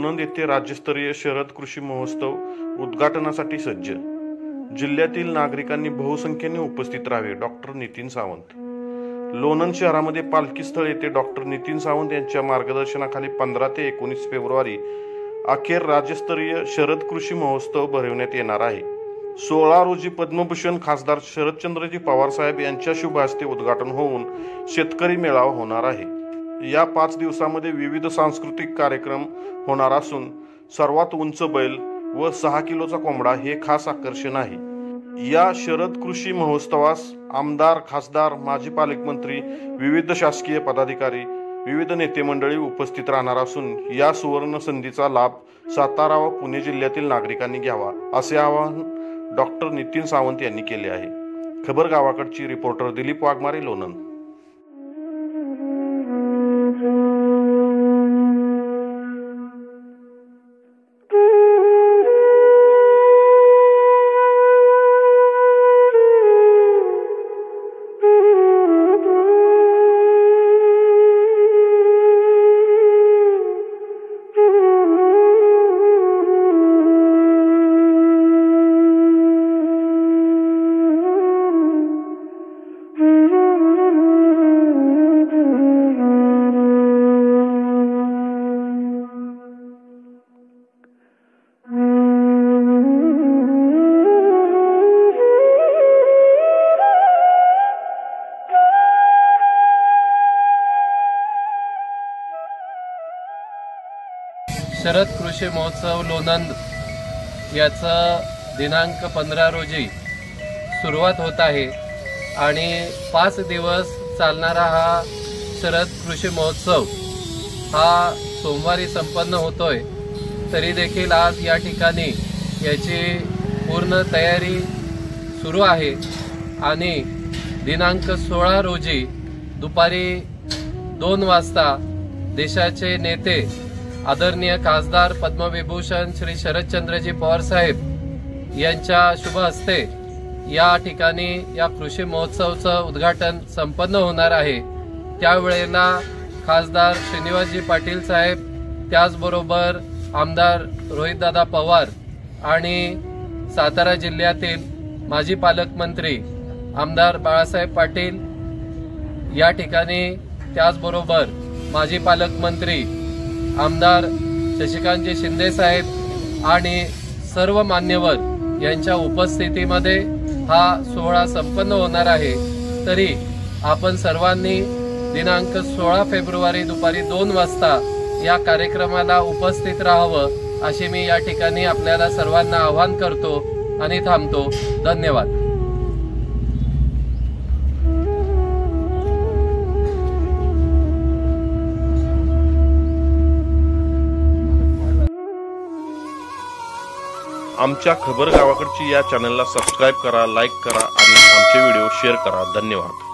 लोणंद येथे राज्यस्तरीय शरद कृषी महोत्सव उद्घाटनासाठी सज्ज। जिल्ह्यातील नागरिकांनी बहुसंख्येने उपस्थित राहावे। डॉक्टर नितीन सावंत। लोणंद शहरामध्ये पालखी स्थळ येथे डॉक्टर नितीन सावंत यांच्या मार्गदर्शनाखाली 15 ते 19 फेब्रुवारी अखेर राज्यस्तरीय शरद कृषी महोत्सव भरवण्यात येणार आहे। 16 रोजी पद्मभूषण खासदार शरदचंद्रजी पवार साहेब यांच्या शुभ हस्ते उद्घाटन होऊन शेतकरी मेळावा होणार आहे। या 5 दिवसांमध्ये विविध सांस्कृतिक कार्यक्रम होणार असून सर्वात उंच बैल व 6 किलोचा कोंबडा हे खास आकर्षण आहे। या शरद कृषी महोत्सवास आमदार, खासदार, माजी पालकमंत्री, विविध शासकीय पदाधिकारी, विविध नेते मंडळी उपस्थित राहणार असून या सुवर्ण संधीचा लाभ सातारा व पुणे जिल्ह्यातील नागरिकांनी घ्यावा असे आवाहन डॉक्टर नितीन सावंत यांनी केले आहे। खबर गावाकडची रिपोर्टर दिलीप वाघमारे, लोणंद। शरद कृषी महोत्सव लोणंद याचा दिनांक 15 रोजी सुरुवात होत आहे आणि 5 दिवस चालणारा हा शरद कृषी महोत्सव हा सोमवारी संपन्न होतोय। तरी देखील आज या ठिकाणी याची पूर्ण तयारी सुरू आहे आणि दिनांक 16 रोजी दुपारी 2 वाजता देशाचे नेते आदरणीय खासदार पद्मविभूषण श्री शरदचंद्रजी पवार साहेब यांच्या शुभ हस्ते या ठिकाणी या कृषी महोत्सवाचं उद्घाटन संपन्न होणार आहे। त्यावेळेला खासदार श्रीनिवासजी पाटील साहेब, त्याचबरोबर आमदार रोहितदादा पवार आणि सातारा जिल्ह्यातील माजी पालकमंत्री आमदार बाळासाहेब पाटील या ठिकाणी, त्याचबरोबर माजी पालकमंत्री आमदार शशिकांतजी शिंदे साहेब आणि सर्व मान्यवर यांच्या उपस्थितीमध्ये हा सोहळा संपन्न होणार आहे। तरी आपण सर्वांनी दिनांक 16 फेब्रुवारी दुपारी 2 वाजता या कार्यक्रमाला उपस्थित राहावं अशी मी या ठिकाणी आपल्याला सर्वांना आवाहन करतो आणि थांबतो। धन्यवाद। आमच्या खबर गावाकडची या चॅनलला सबस्क्राइब करा, लाईक करा आणि आमचे व्हिडिओ शेअर करा। धन्यवाद।